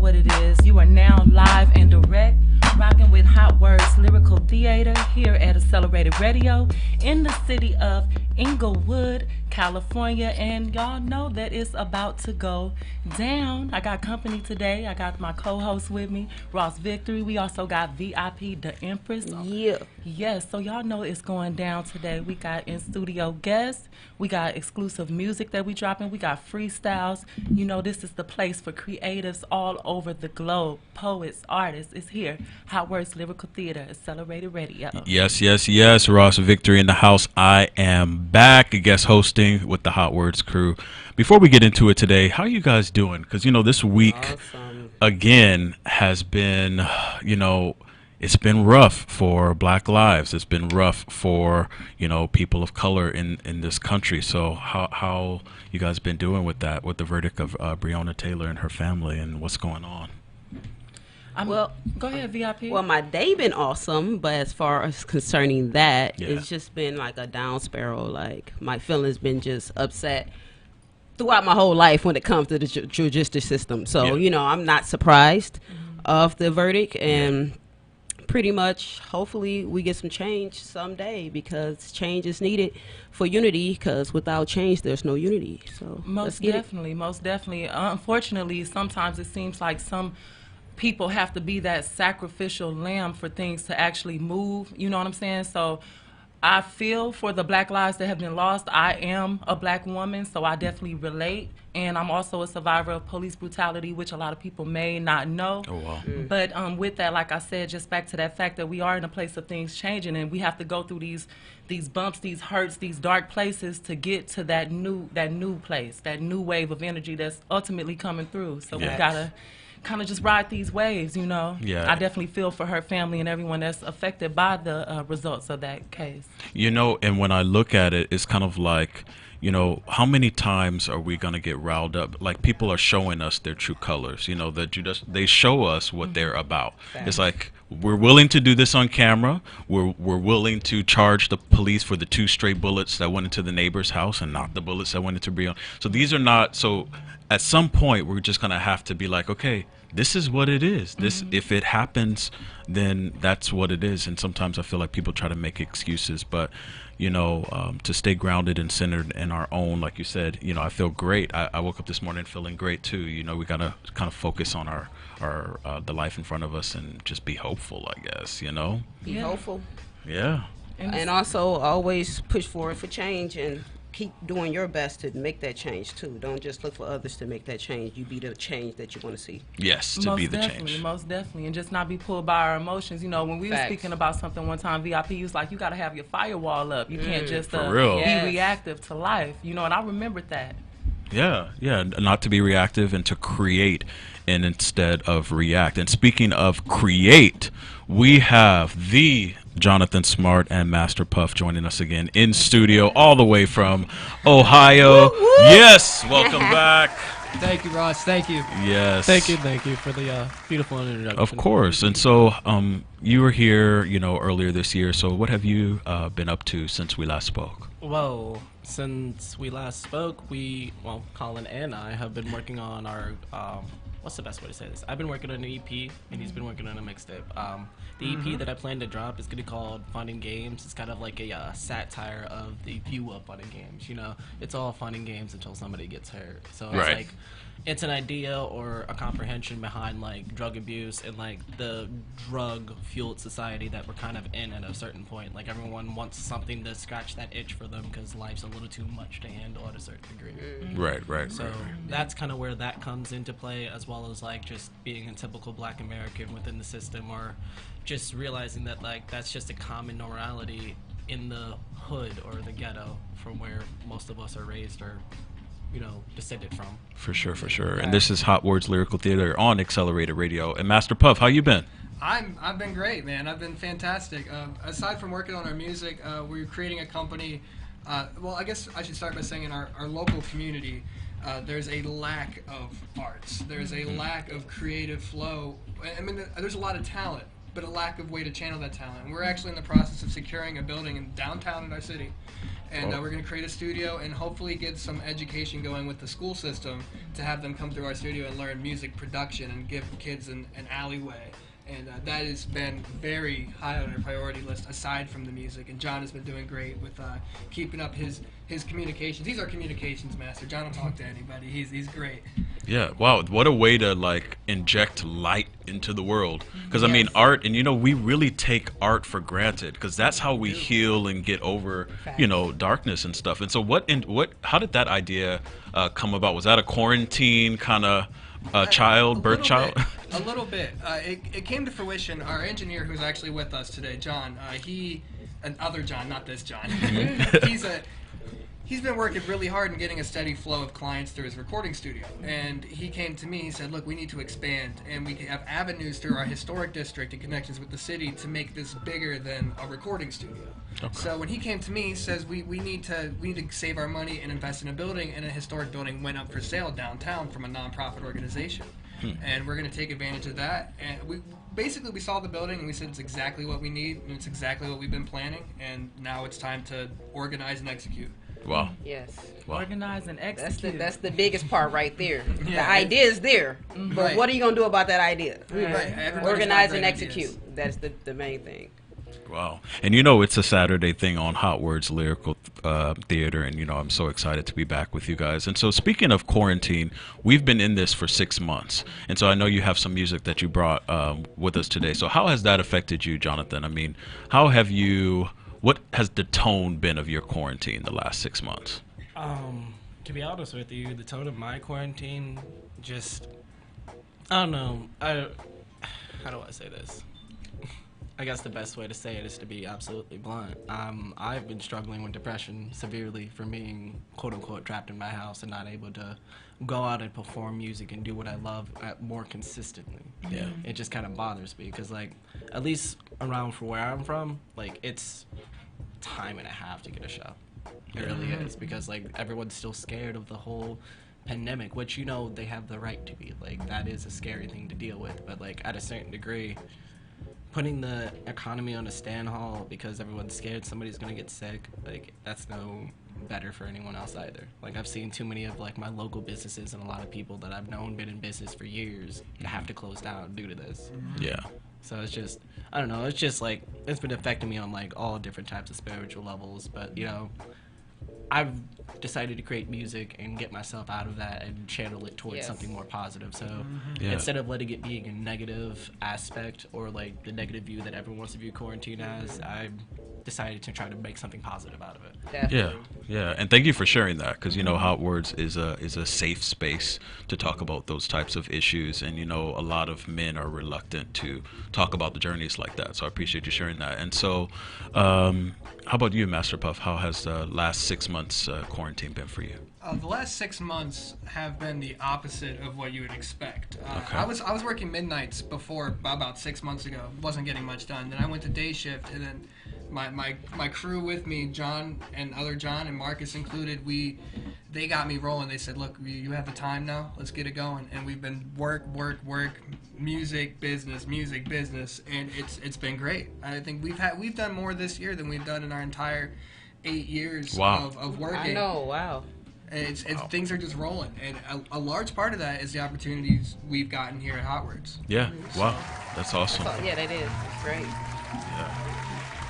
what it is. You are now live and direct, rocking with Hotwordz Lyrical Theater here at Accelerated Radio in the city of Inglewood, California. And y'all know that it's about to go down. I got company today. I got my co-host with me, Ross Victory. We also got VIP, the Empress. Yeah. Yes, so y'all know it's going down today. We got in-studio guests. We got exclusive music that we dropping. We got freestyles. You know, this is the place for creatives all over the globe. Poets, artists. It's here. Hotwordz Lyrical Theater, Accelerated Radio. Yes, yes, yes. Ross Victory in the house. I am back, guest hosting with the Hotwordz crew. Before we get into it today, how you guys doing? Because, you know, this week, again, has been, you know, it's been rough for Black lives. It's been rough for, you know, people of color in this country. So how you guys been doing with that, with the verdict of Breonna Taylor and her family, and what's going on? Well, go ahead, VIP. Well, my day been awesome, but as far as concerning that, Yeah. it's just been like a down spiral. Like, my feelings been just upset throughout my whole life when it comes to the judicial system. So, Yeah. you know, I'm not surprised of the verdict, and pretty much, hopefully, we get some change someday, because change is needed for unity, because without change, there's no unity. So, let's get it. Most definitely. Unfortunately, sometimes it seems like some people have to be that sacrificial lamb for things to actually move. You know what I'm saying? So I feel for the Black lives that have been lost. I am a Black woman, so I definitely relate. And I'm also a survivor of police brutality, which a lot of people may not know. Oh, wow. But with that, like I said, just back to that fact that we are in a place of things changing, and we have to go through these bumps, these hurts, these dark places to get to that new place, that new wave of energy that's ultimately coming through. So Yes. we gotta kind of just ride these waves, you know. Yeah. I definitely feel for her family and everyone that's affected by the results of that case. You know, and when I look at it, it's kind of like, you know, how many times are we going to get riled up? Like, people are showing us their true colors, you know, that they show us what they're about. It's like, we're willing to do this on camera. We're willing to charge the police for the 2 stray bullets that went into the neighbor's house and not the bullets that went into Breonna. So these are not, so at some point we're just going to have to be like, okay, this is what it is. This, if it happens, then that's what it is. And sometimes I feel like people try to make excuses, but you know, to stay grounded and centered in our own, like you said, you know, I feel great. I woke up this morning feeling great too. You know, we gotta kind of focus on our the life in front of us and just be hopeful, I guess, you know? Be hopeful. Yeah. And also always push forward for change, and keep doing your best to make that change too. Don't just look for others to make that change. You be the change that you want to see. Yes, to be the change. Most definitely, and just not be pulled by our emotions. You know, when we were speaking about something one time, VIP was like, you got to have your firewall up. You can't just For real. be reactive to life. You know, and I remembered that. Yeah, yeah, not to be reactive and to create and instead of react. And speaking of create, we have the Jonathan Smart and Master Puff joining us again in studio, all the way from Ohio. Yes, welcome back. Thank you, Ross. Thank you. Yes. Thank you for the beautiful introduction. Of course. And so you were here, you know, earlier this year. So what have you been up to since we last spoke? Well, since we last spoke, Colin and I have been working on our, what's the best way to say this? I've been working on an EP, and he's been working on a mixtape. The EP that I plan to drop is going to be called Fun and Games. It's kind of like a satire of the view of fun and games. You know, it's all fun and games until somebody gets hurt. So it's like, it's an idea or a comprehension behind like drug abuse and like the drug-fueled society that we're kind of in at a certain point. Like, everyone wants something to scratch that itch for them because life's a little too much to handle at a certain degree. Right. So that's kind of where that comes into play, as well as like just being a typical Black American within the system, or just realizing that like that's just a common normality in the hood or the ghetto from where most of us are raised or, you know, descended from. For sure. And this is Hotwordz Lyrical Theater on Accelerated Radio. And Master Puff, how you been? I've been great, man. I've been fantastic. Aside from working on our music, we're creating a company. Well, I guess I should start by saying in our local community, there's a lack of arts. There's a lack of creative flow. I mean, there's a lot of talent, but a lack of way to channel that talent. And we're actually in the process of securing a building in downtown in our city. And we're going to create a studio and hopefully get some education going with the school system to have them come through our studio and learn music production and give kids an alleyway. And that has been very high on our priority list aside from the music. And John has been doing great with keeping up his communications. He's our communications master. John will talk to anybody. He's great. Yeah, wow, what a way to like inject light into the world. Because I mean, art, and we really take art for granted because that's how we heal and get over, darkness and stuff. And so how did that idea come about? Was that a quarantine kind of birth child? A little bit. It came to fruition. Our engineer, who's actually with us today, John, another John, not this John. He's been working really hard and getting a steady flow of clients through his recording studio. And he came to me, he said, look, we need to expand, and we have avenues through our historic district and connections with the city to make this bigger than a recording studio. Okay. So when he came to me, he says, we need to save our money and invest in a building, and a historic building went up for sale downtown from a nonprofit organization. And we're going to take advantage of that. And we saw the building and we said it's exactly what we need, and it's exactly what we've been planning, and now it's time to organize and execute. Wow. Yes. Wow. Organize and execute. That's the biggest part right there. The idea is there, but what are you going to do about that idea? Organize and execute. That's the main thing. Wow. And it's a Saturday thing on Hotwordz Lyrical Theater, and I'm so excited to be back with you guys. And so speaking of quarantine, we've been in this for 6 months, and so I know you have some music that you brought with us today. So how has that affected you, Jonathan? I mean, what has the tone been of your quarantine the last 6 months? To be honest with you, the tone of my quarantine I don't know. How do I say this? I guess the best way to say it is to be absolutely blunt. I've been struggling with depression severely from being quote-unquote trapped in my house and not able to go out and perform music and do what I love more consistently. Yeah. It just kind of bothers me because, at least around for where I'm from, it's time and a half to get a show. It really is, because, everyone's still scared of the whole pandemic, which, they have the right to be. That is a scary thing to deal with, but, at a certain degree, putting the economy on a stand halt because everyone's scared somebody's gonna get sick, that's no better for anyone else either. I've seen too many of my local businesses and a lot of people that I've known been in business for years have to close down due to this. Yeah. So it's just, I don't know, it's just it's been affecting me on all different types of spiritual levels, but I've decided to create music and get myself out of that and channel it towards something more positive. So instead of letting it being a negative aspect or the negative view that everyone wants to view quarantine as, I decided to try to make something positive out of it. Definitely. Yeah, and thank you for sharing that, because Hotwordz is a safe space to talk about those types of issues, and a lot of men are reluctant to talk about the journeys like that. So I appreciate you sharing that. And so, how about you, Master Puff? How has the last 6 months quarantine been for you? The last 6 months have been the opposite of what you would expect. Okay. I was working midnights before about 6 months ago. Wasn't getting much done. Then I went to day shift, and then my crew with me, John and other John and Marcus included, they got me rolling. They said, look, you have the time now, let's get it going. And we've been work, music, business, and it's been great. I think we've done more this year than we've done in our entire 8 years of working. I know, wow. And things are just rolling, and a large part of that is the opportunities we've gotten here at Hotwordz. Yeah, wow, that's awesome. Yeah, that is. It's great. Yeah.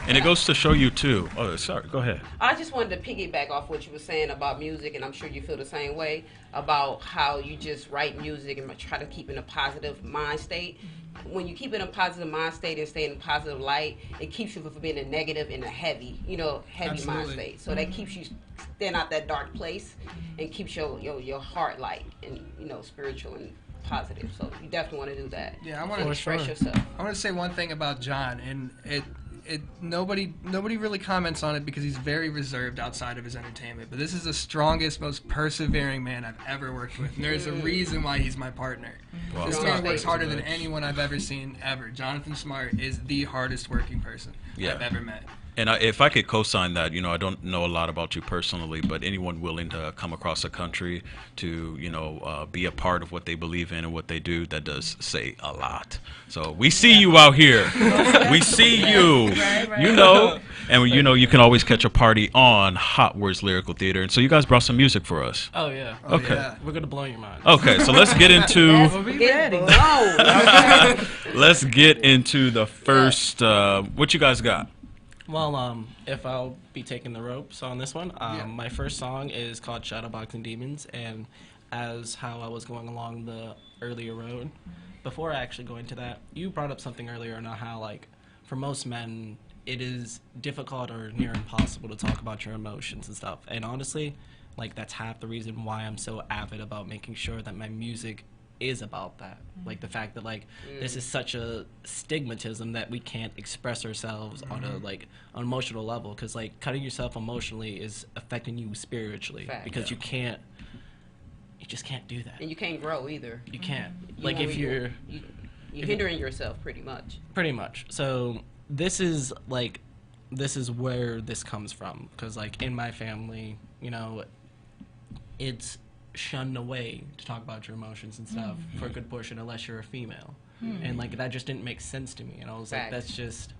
And it goes to show you too. Oh, sorry. Go ahead. I just wanted to piggyback off what you were saying about music, and I'm sure you feel the same way about how you just write music and try to keep in a positive mind state. When you keep in a positive mind state and stay in a positive light, it keeps you from being a negative and a heavy mind state. So that keeps you staying out that dark place and keeps your heart light and spiritual and positive. So you definitely want to do that. Yeah, I want to express yourself. I want to say one thing about John, and nobody really comments on it because he's very reserved outside of his entertainment. But this is the strongest, most persevering man I've ever worked with. And there's a reason why he's my partner. Wow. This man works harder than anyone I've ever seen ever. Jonathan Smart is the hardest working person I've ever met. And if I could co-sign that, I don't know a lot about you personally, but anyone willing to come across the country to, be a part of what they believe in and what they do, that does say a lot. So we see you out here. We see you. Right. And you can always catch a party on Hotwordz Lyrical Theater. And so you guys brought some music for us. Oh yeah. Okay. Yeah. We're gonna blow your mind. Okay, so let's get into ready. let's get into the first. What you guys got? Well, if I'll be taking the ropes on this one, my first song is called Shadowboxing Demons, and as how I was going along the earlier road, before I actually go into that, you brought up something earlier on how, like, for most men, it is difficult or near impossible to talk about your emotions and stuff. And honestly, like, that's half the reason why I'm so avid about making sure that my music is about that. Like, the fact that, like, this is such a stigmatism that we can't express ourselves on a, like, an emotional level, because, like, cutting yourself emotionally is affecting you spiritually. Fact. Because you just can't do that. And you can't grow either. You can't. You Like, know, if you're you're hindering yourself pretty much. pretty much. So this is where this comes from, because, like, in my family, it's shunned away to talk about your emotions and stuff for a good portion, unless you're a female. And, like, that just didn't make sense to me. And I was like, Fact. that's just,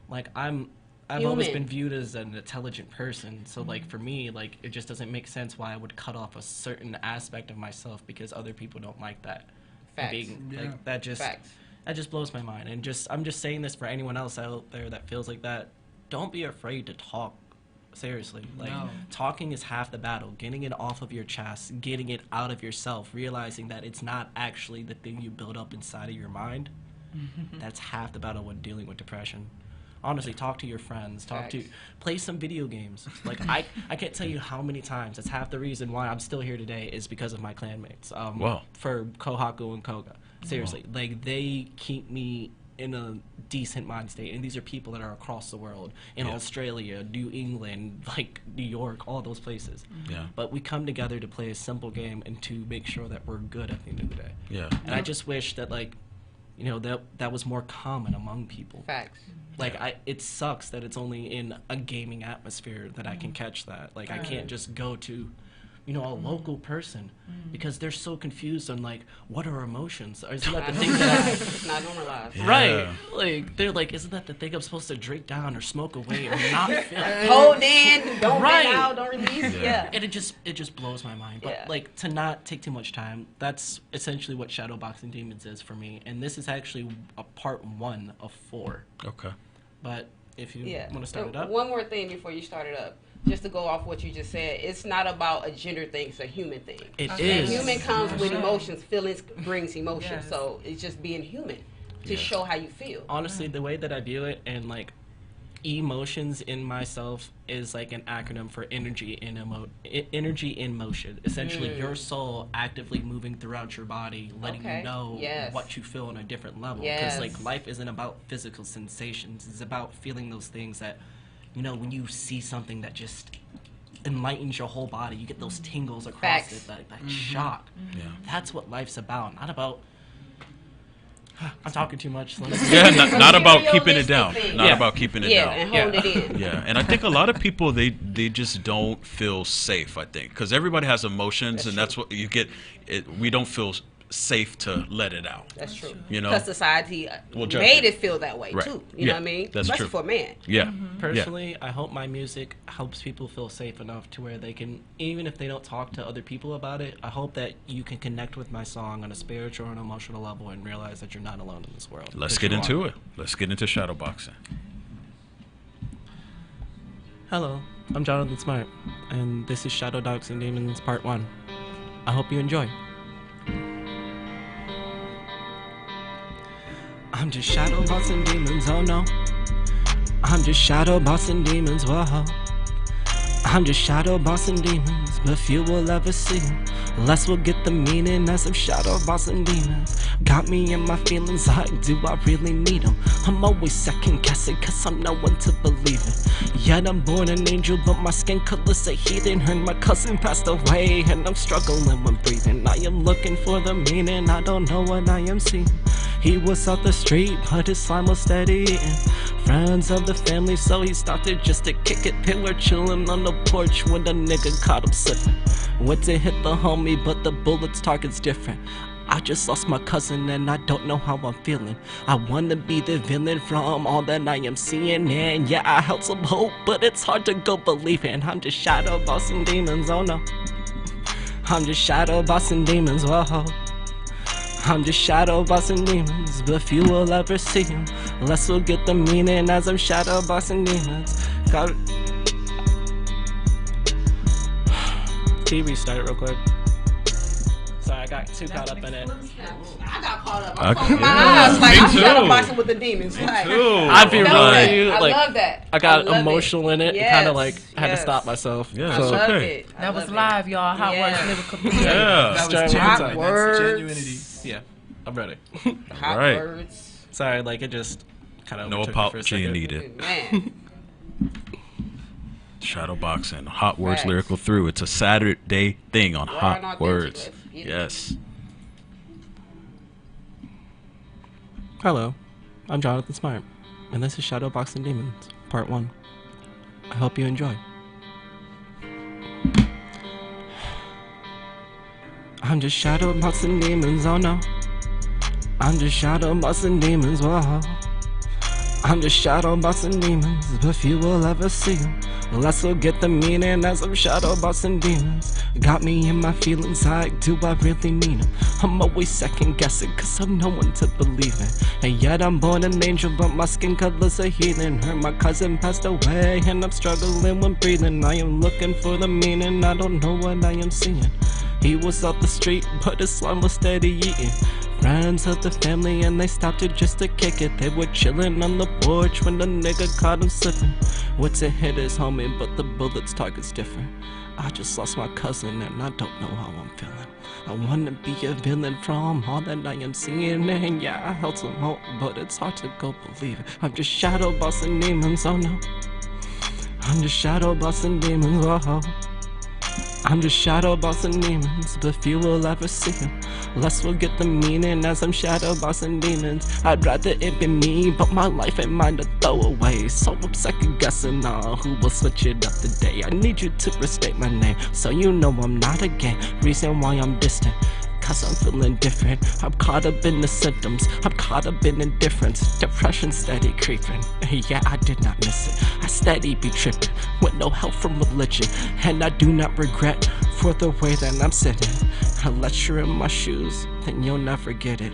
like, I've always Human. been viewed as an intelligent person. So, like, for me, like, it just doesn't make sense why I would cut off a certain aspect of myself because other people don't like that. Facts. Like, that just Facts. that just blows my mind. And I'm just saying this for anyone else out there that feels like that. Don't be afraid to talk. Seriously, like, No. talking is half the battle. Getting it off of your chest, getting it out of yourself, realizing that it's not actually the thing you build up inside of your mind. That's half the battle when dealing with depression. Honestly, talk to your friends. Play some video games. Like, I can't tell you how many times. That's half the reason why I'm still here today is because of my clanmates. Wow. For Kohaku and Koga. Seriously, like, they keep me in a decent mind state, and these are people that are across the world, in Australia, New England, like New York, all those places. Yeah. But we come together to play a simple game and to make sure that we're good at the end of the day. Yeah. And I just wish that, like, that was more common among people. Facts. Like, it sucks that it's only in a gaming atmosphere that I can catch that. Like, I can't just go to, a local person, because they're so confused on, like, what are emotions? Or isn't that the thing that It's not normalized. Yeah. Right. Like, they're like, isn't that the thing I'm supposed to drink down or smoke away or not feel? Hold in, don't Right. bring out, don't release. Yeah. Yeah. And it just blows my mind. But, Yeah. like, to not take too much time, that's essentially what Shadowboxing Demons is for me. And this is actually a part 1 of 4. Okay. But if you Yeah. want to start it up. One more thing before you start it up. Just to go off what you just said, it's not about a gender thing, it's a human thing. It Okay. And is. human comes with Sure. emotions, feelings brings emotion. Yes. So it's just being human to Yeah. show how you feel. Honestly, the way that I view it, and, like, emotions in myself is like an acronym for energy in motion. Essentially, your soul actively moving throughout your body, letting Okay. you know Yes. what you feel on a different level. Yes. Because, like, life isn't about physical sensations. It's about feeling those things that, when you see something that just enlightens your whole body, you get those tingles across Facts. it, that shock. Yeah. That's what life's about. Not about. I'm talking too much. So Yeah, not about keeping it Materialistic down. things. Not Yeah. about keeping it Yeah, down. and hold Yeah. it in. Yeah, and I think a lot of people they just don't feel safe. I think because everybody has emotions, and that's what you get. We don't feel safe to let it out. That's true. You know? Because society We'll judge made it. it feel that way Right. too. Yeah, You know what I mean? that's Especially true. for a man. Yeah. Personally, I hope my music helps people feel safe enough to where they can, even if they don't talk to other people about it, I hope that you can connect with my song on a spiritual and emotional level and realize that you're not alone in this world. Let's 'Cause get you into are. it. Let's get into shadowboxing. Hello, I'm Jonathan Smart, and this is Shadow Dogs and Demons Part 1. I hope you enjoy. I'm just shadow bossing demons, oh no. I'm just shadow bossing demons, whoa. I'm just shadow bossing demons, but few will ever see. Less will get the meaning as I'm shadow bossing demons. Got me in my feelings, like, do I really need them? I'm always second guessing, cause I'm no one to believe in. Yet I'm born an angel, but my skin color's a heathen. Heard my cousin passed away, and I'm struggling when breathing. I am looking for the meaning, I don't know what I am seeing. He was out the street, but his slime was steady eating. Friends of the family, so he started just to kick it. They were chilling on the porch when the nigga caught him slipping. Went to hit the homie, but the bullet's target's different. I just lost my cousin and I don't know how I'm feeling. I wanna be the villain from all that I am seeing. And yeah, I held some hope, but it's hard to go believing. I'm just shadow bossing demons, oh no. I'm just shadow bossing demons, whoa. I'm just shadow bossing demons, but few will ever see them. Less will get the meaning as I'm shadow bossing demons. Can you restart it real quick? Sorry, I got too caught up in it. I got caught up. I- I'm closing my yeah, eyes like me I'm too. shadowboxing with the demons. Like, too. I'd be I real love with that. you. I Like, love that. I got love emotional in it. Yes, Kind of like had to yes. stop myself. Yeah, So, it's I love okay. it. I That was love live, y'all. Hotwordz Yeah. Lyrical. Yeah. That was Straight genuine. up. That's Words. genuinity. yeah, I'm ready. Hot Right. words. Sorry, like it just kind of No apology needed. Man. Shadowboxing, Hotwordz Facts. Lyrical Through. It's a Saturday thing on Raw and Hotwordz. authentic. Let's get it. Yes. Hello, I'm Jonathan Smart, and this is Shadowboxing Demons, Part 1. I hope you enjoy. I'm just shadowboxing demons, oh no. I'm just shadowboxing demons, whoa. I'm just shadowboxing demons, but few will ever see them. Less will get the meaning as I'm shadowboxing demons. Got me in my feelings, like, do I really mean them? I'm always second guessing, cause I'm no one to believe in. And yet I'm born an angel, but my skin color's a heathen. Heard my cousin passed away, and I'm struggling when breathing. I am looking for the meaning, I don't know what I am seeing. He was out the street, but his slime was steady eating. Friends of the family and they stopped it just to kick it. They were chilling on the porch when the nigga caught him slipping. Went to hit his homie, but the bullet's target's different. I just lost my cousin and I don't know how I'm feeling. I wanna be a villain from all that I am seeing. And yeah, I held some hope, but it's hard to go believe it. I'm just shadow bossing demons, oh no. I'm just shadow bossing demons, oh. I'm just shadow bossing demons, but few will ever see them. Less will get the meaning as I'm shadow bossing demons. I'd rather it be me, but my life ain't mine to throw away. So I'm second guessing on who will switch it up today. I need you to restate my name, so you know I'm not a game. Reason why I'm distant, cause I'm feeling different. I'm caught up in the symptoms, I'm caught up in indifference. Depression steady creeping, yeah, I did not miss it. I steady be tripping, with no help from religion. And I do not regret for the way that I'm sitting. Unless you're in my shoes, then you'll never get it.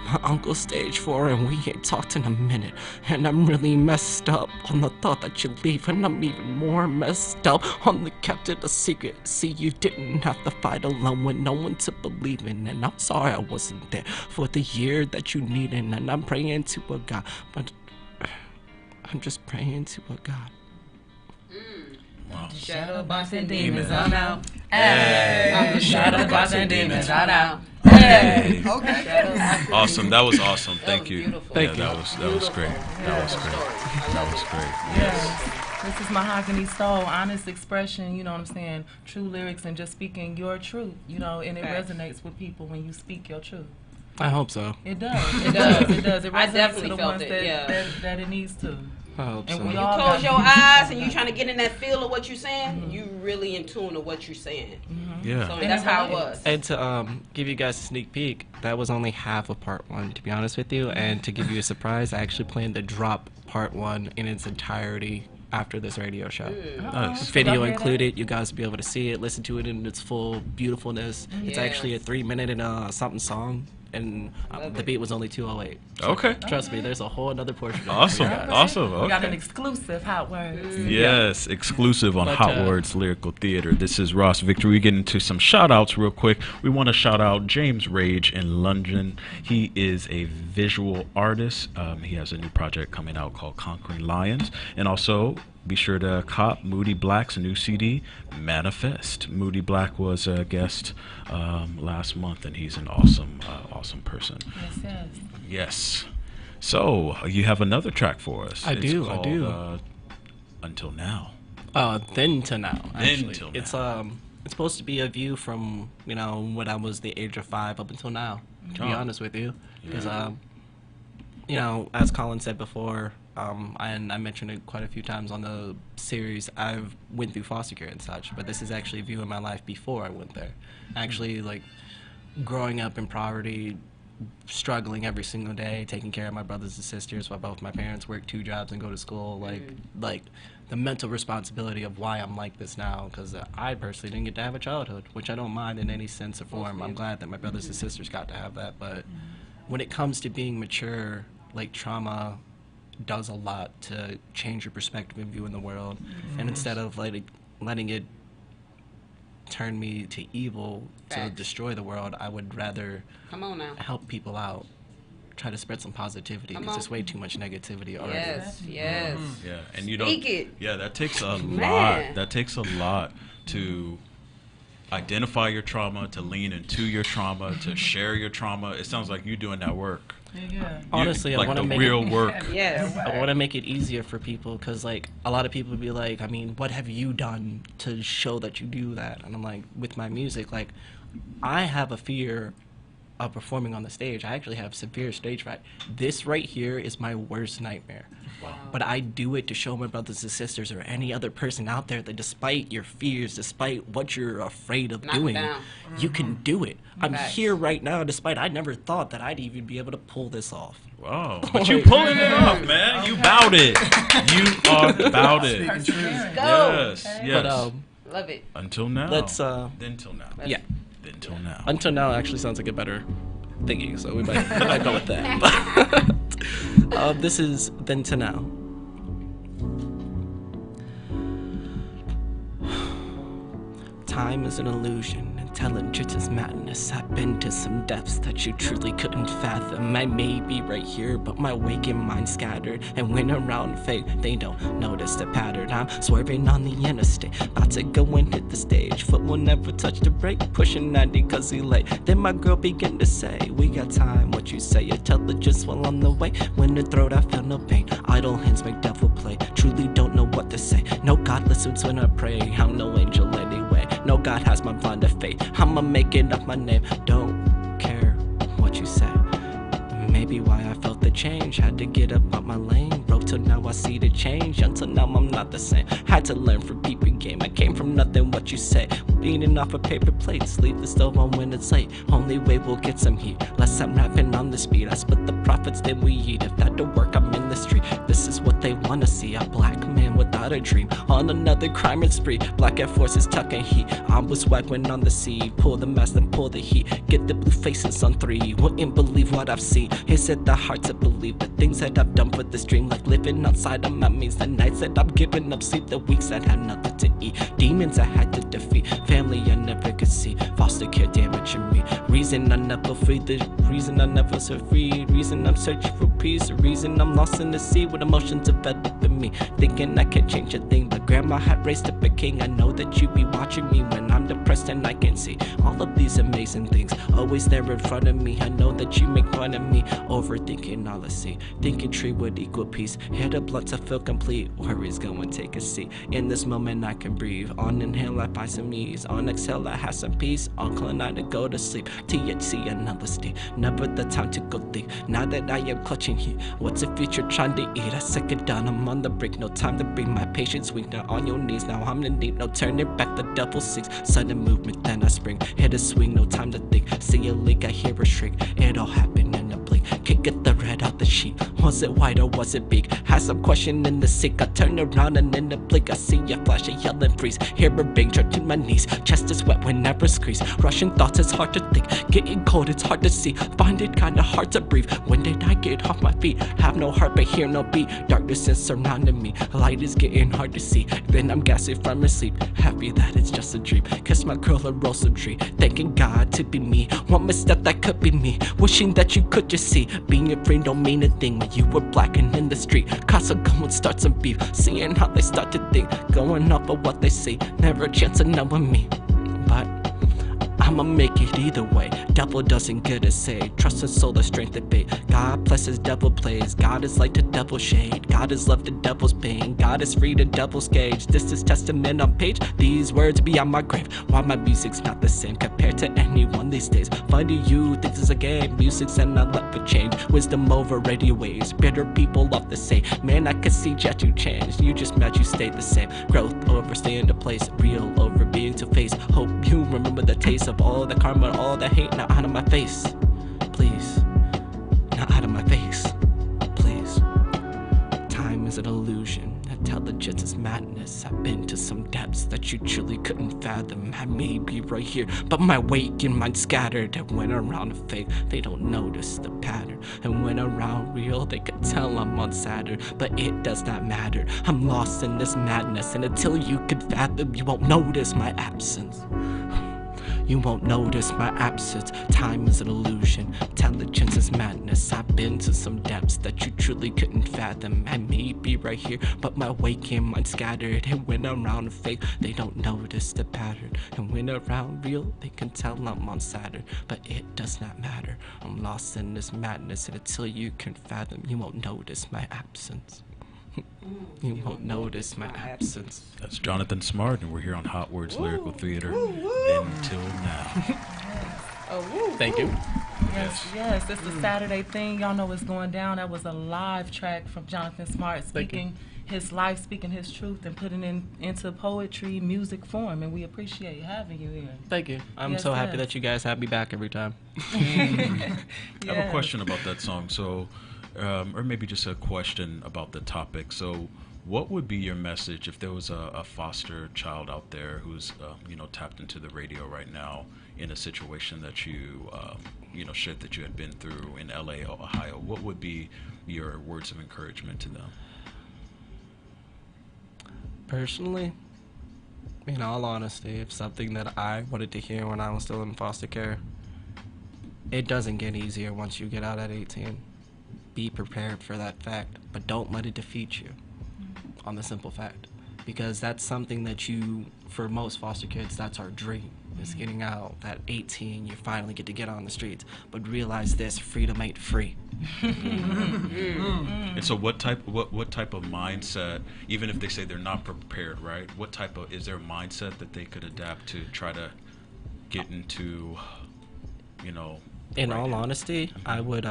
My uncle's stage 4 and we ain't talked in a minute. And I'm really messed up on the thought that you leave. And I'm even more messed up on the kept it a secret. See, you didn't have to fight alone with no one to believe in. And I'm sorry I wasn't there for the year that you needed. And I'm praying to a God, but I'm just praying to a God. Wow. Shadowboxing demons, I'm out. Hey. I'm shadowboxing demons, I'm out. Hey. Okay. Awesome. That was awesome. Thank you. beautiful. Thank Yeah, you. that was great. That was great. That was great. Yes. This is Mahogany Soul, honest expression, you know what I'm saying? True lyrics and just speaking your truth, you know, and it Facts. resonates with people when you speak your truth. I hope so. It does. It does. It does. It resonates I definitely to the felt ones it, that, yeah. that it needs to. I hope And so. we You all close got- your eyes and you trying to get in that feel of what you're saying, you really in tune to what you're saying. So Yeah. that's how it was. And to give you guys a sneak peek, that was only half of part 1, to be honest with you. And to give you a surprise, I actually plan to drop part 1 in its entirety after this radio show. Nice. Video Y'all hear included, you guys will be able to see it, listen to it in its full beautifulness. It's actually a 3-minute and something song, and the beat was only 2:08. Okay. Trust me, there's a whole other portion of it. Awesome. Awesome. We got an Okay. exclusive Hotwordz. Yes, exclusive on But, Hotwordz Lyrical Theater. This is Ross Victor. We get into some shout outs real quick. We want to shout out James Rage in London. He is a visual artist. He has a new project coming out called Conquering Lions. And also, be sure to cop Moody Black's new CD, Manifest. Moody Black was a guest last month, and he's an awesome person. Yes, yes. Yes. So, you have another track for us. I It's do. called, Until Now. Then to now. Actually. till It's supposed to be a view from when I was the age of 5 up until now. To be Oh. honest with you, because you know, as Colin said before, and I mentioned it quite a few times on the series, I've went through foster care and such, but this is actually a view of my life before I went there. Actually, like, growing up in poverty, struggling every single day, taking care of my brothers and sisters while both my parents work 2 jobs and go to school, like the mental responsibility of why I'm like this now, because I personally didn't get to have a childhood, which I don't mind in any sense or form. I'm glad that my brothers and sisters got to have that, but when it comes to being mature, like, trauma does a lot to change your perspective and view in the world, and instead of letting it turn me to evil to destroy the world, I would rather help people out, try to spread some positivity, because there's way too much negativity already. Yes. Yeah, and you Speak don't. it. Yeah, that takes a Man. lot. That takes a lot to identify your trauma, to lean into your trauma, to share your trauma. It sounds like you're doing that work. Honestly, like I want to the make real work. Yes. I want to make it easier for people, because, like, a lot of people be like, I mean, what have you done to show that you do that? And I'm like, with my music, like, I have a fear of performing on the stage. I actually have severe stage fright. This right here is my worst nightmare. Wow. But I do it to show my brothers and sisters or any other person out there that despite your fears, despite what you're afraid of doing, you can do it. I'm here right now despite I never thought that I'd even be able to pull this off. Wow, but you pulling it off, man. Okay. You bout it. You are about it. Let's go. Yes, yes. But, love it. Until now. Let's Then till now. yeah. Then till now. Until now actually sounds like a better thingy, so we might go with that. But, this is Then to Now. Time is an illusion. Intelligence is madness. I've been to some depths that you truly couldn't fathom. I may be right here, but my waking mind scattered. And when around fate, they don't notice the pattern. I'm swerving on the interstate, about to go and hit the stage. Foot will never touch the brake, pushing 90 cause he late. Then my girl began to say, we got time, what you say? Intelligence while on the way. When the throat I feel no pain. Idle hands make devil play. Truly don't know what to say. No God listens when I pray. I'm no angel anyway. No God has my blind of faith. I'ma make it up my name. Don't care what you say. Maybe why I felt the change. Had to get up out my lane. Broke till now I see the change. Until now I'm not the same. Had to learn from people game. I came from nothing, what you say. Beating off a paper plate. Sleep the stove on when it's late. Only way we'll get some heat. Less I'm rapping on the speed. I split the profits then we eat. If that don't work I'm in the street. This is what they wanna see. A black man without a dream. On another crime and spree. Black Air Forces tucking heat. I was whack when on the sea. Pull the mask and pull the heat. Get the blue faces on 3. Wouldn't believe what I've seen. Is it the hard to believe the things that I've done for this dream? Like living outside of my means. The nights that I'm giving up sleep. The weeks that had nothing to eat. Demons I had to defeat. Family I never could see. Foster care damaging me. Reason I never free. The reason I never so free. Reason I'm searching for peace. The reason I'm lost in the sea. With emotions developing me. Thinking I can't change a thing. But grandma had raised up a king. I know that you be watching me when I'm depressed and I can see all of these amazing things. Always there in front of me. I know that you make fun of me. Overthinking all I see. Thinking tree would equal peace. Hit a blunt to feel complete. Worries go and take a seat. In this moment I can breathe. On inhale I find some ease. On exhale I have some peace. On clean night to go to sleep. THC another state. Never the time to go deep. Now that I am clutching heat. What's the future trying to eat? I suck it down. I'm on the break. No time to breathe. My patience weak. Now on your knees. Now I'm in deep. No turning back. The devil seeks. Sudden movement then I spring. Hit a swing. No time to think. See a leak. I hear a shriek. It all happened in a blink. Can't get the red out the sheet. Was it white or was it big? Had some question in the sick. I turn around and in a blink I see a flash, a yell and freeze. Hear a bang, drop to my knees. Chest is wet whenever squeeze. Rushing thoughts, it's hard to think. Getting cold, it's hard to see. Find it kinda hard to breathe. When did I get off my feet? Have no heart but hear no beat. Darkness is surrounding me. Light is getting hard to see. Then I'm gassing from my sleep. Happy that it's just a dream. Kiss my girl and roll some tree. Thanking God to be me. One misstep that could be me. Wishing that you could just see. Being your friend don't mean a thing when you were black and in the street. Cause a go and start some beef. Seeing how they start to think. Going off of what they see. Never a chance of knowing me. But I'ma make it either way. Devil doesn't get a say. Trust and soul, the strength of faith. God blesses, devil plays. God is like the devil's shade. God is love, the devil's pain. God is free, the devil's cage. This is testament on page. These words be on my grave. Why my music's not the same compared to anyone these days. Funny you think this is a game. Music's and not love for change. Wisdom over radio waves. Bitter people love to say, man, I can see just you change. You just met, you stayed the same. Growth over staying in place. Real over being to face. Hope you remember the taste of all the karma, all the hate. Now out of my face, please. Now out of my face, please. Time is an illusion. Intelligence is madness. I've been to some depths that you truly couldn't fathom. I may be right here, but my waking mind scattered. And when around a fake, they don't notice the pattern. And when around real, they could tell I'm on Saturn. But it does not matter. I'm lost in this madness, and until you can fathom, you won't notice my absence. You won't notice my absence. Time is an illusion. Intelligence is madness. I've been to some depths that you truly couldn't fathom. I may be right here, but my waking mind scattered. And when around fake, they don't notice the pattern. And when around real, they can tell I'm on Saturn. But it does not matter. I'm lost in this madness, and until you can fathom, you won't notice my absence. You won't notice my absence. That's Jonathan Smart, and we're here on Hotwordz Lyrical Theater until now. Thank you. Yes, it's the Saturday thing. Y'all know what's going down. That was a live track from Jonathan Smart speaking his life, speaking his truth, and putting it into poetry, music form. And we appreciate having you here. Thank you. I'm so happy that you guys have me back every time. I have a question about that song. So, or maybe just a question about the topic. So, what would be your message if there was a foster child out there who's, tapped into the radio right now in a situation that you, shared that you had been through in LA, Ohio? What would be your words of encouragement to them? Personally, in all honesty, it's something that I wanted to hear when I was still in foster care. It doesn't get easier once you get out at 18. Be prepared for that fact, but don't let it defeat you on the simple fact. Because that's something that for most foster kids, that's our dream, is getting out. At 18, you finally get to get on the streets. But realize this, freedom ain't free. And so what type of mindset, even if they say they're not prepared, right? Is there a mindset that they could adapt to try to get into, In all honesty, I would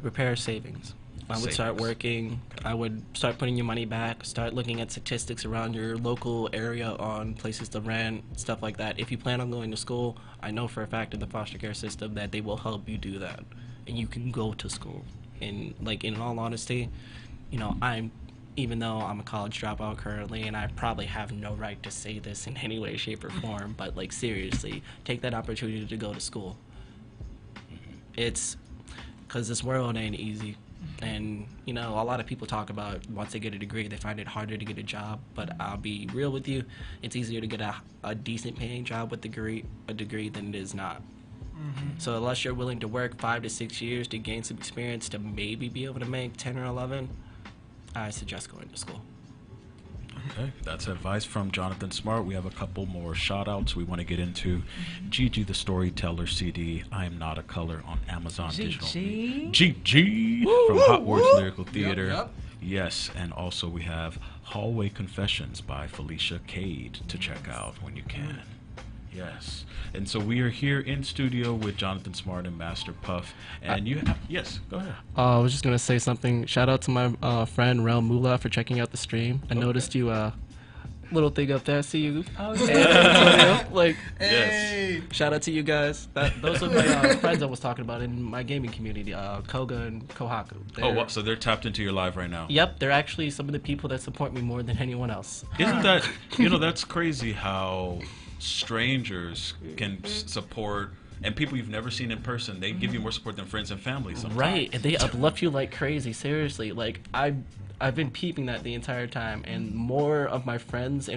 prepare savings. I would start working. I would start putting your money back, start looking at statistics around your local area on places to rent, stuff like that. If you plan on going to school, I know for a fact in the foster care system that they will help you do that. And you can go to school. And in all honesty, even though I'm a college dropout currently, and I probably have no right to say this in any way, shape, or form, but seriously, take that opportunity to go to school. It's because this world ain't easy. And, a lot of people talk about once they get a degree, they find it harder to get a job. But I'll be real with you, it's easier to get a decent paying job with a degree than it is not. So unless you're willing to work 5 to 6 years to gain some experience to maybe be able to make 10 or 11, I suggest going to school. Okay, that's advice from Jonathan Smart. We have a couple more shout-outs we want to get into. Gigi the Storyteller CD, I Am Not a Color on Amazon Digital. Gigi from Hotwordz Lyrical Theater. Yep. Yes, and also we have Hallway Confessions by Felicia Cade to check out when you can. Yes. And so we are here in studio with Jonathan Smart and Master Puff. And yes, go ahead. I was just going to say something. Shout out to my friend Rel Mula for checking out the stream. I noticed you, little thing up there. See you. Oh, yeah. Yes. Shout out to you guys. Those are my friends I was talking about in my gaming community, Koga and Kohaku. So they're tapped into your live right now? Yep, they're actually some of the people that support me more than anyone else. Isn't that, that's crazy how strangers can support, and people you've never seen in person, they give you more support than friends and family sometimes. Right, and they uplift you like crazy, seriously. I've been peeping that the entire time, and more of my friends are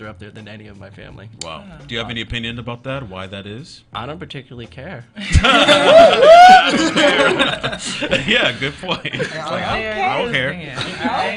up there than any of my family. Wow. Do you have any opinion about that, why that is? I don't particularly care. Yeah, good point. I don't care.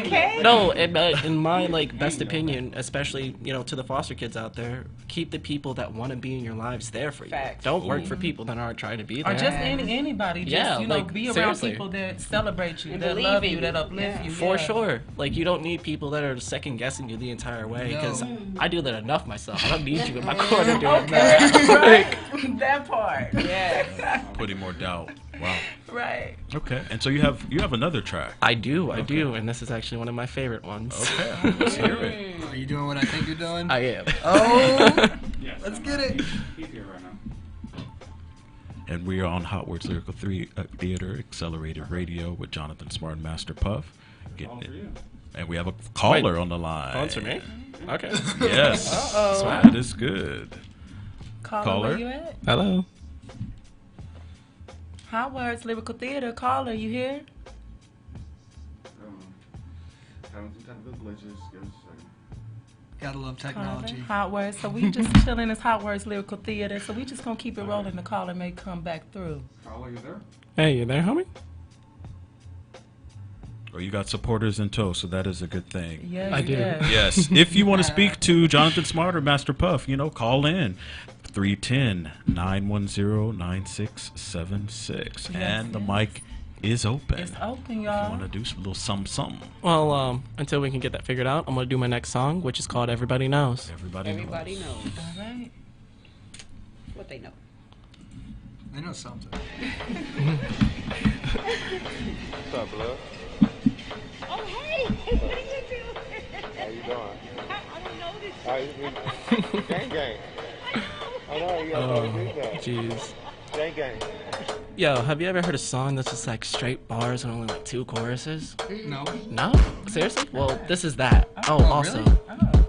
Okay. No, in my like best opinion, especially to the foster kids out there, keep the people that want to be in your lives there for you. Facts. Don't work for people that aren't trying to be there. Or just anybody. Just, be around seriously. people that celebrate you, And that believe love in you, you. that uplift you. For yeah. sure. Like, you don't need people that are second guessing you the entire way, because I do that enough myself. I don't need you in my corner doing that. Right. That part. Yeah. Putting more doubt. Wow. Right. Okay. And so you have another track. I do, and this is actually one of my favorite ones. Okay. Let's hear it. Are you doing what I think you're doing? I am. Oh, let's get it. He's here right now. And we are on Hotwordz Lyrical Theater Accelerated Radio with Jonathan Smart and Master Puff. Getting it. And we have a caller on the line. Oh, it's for me? Okay. Yes. Uh-oh. That is good. Caller, where you at? Hello. Hotwordz Lyrical Theater. Caller, you here? Having some technical glitches. Give us a second. Gotta love technology. Hotwordz. So we just chilling as Hotwordz Lyrical Theater. So we just gonna keep it rolling. The caller may come back through. Carl, are you there? Hey, you there, homie? Oh, you got supporters in tow, so that is a good thing. Yes, I do. Yes. Yes. If you want to speak to Jonathan Smart or Master Puff, call in 310-910-9676. And the mic is open. It's open, If you y'all. want to do a little something. Well, until we can get that figured out, I'm going to do my next song, which is called Everybody Knows. Everybody Everybody knows. knows All right. what they know. They know something. What's up, blood? Oh, hey! What are you doing? How you doing? I don't know this. How you doing? Gang gang. I know you got to do that. Jeez. Gang gang. Yo, have you ever heard a song that's just like straight bars and only like 2 choruses? No. No? Seriously? Well, this is that. Oh, Oh, also, really?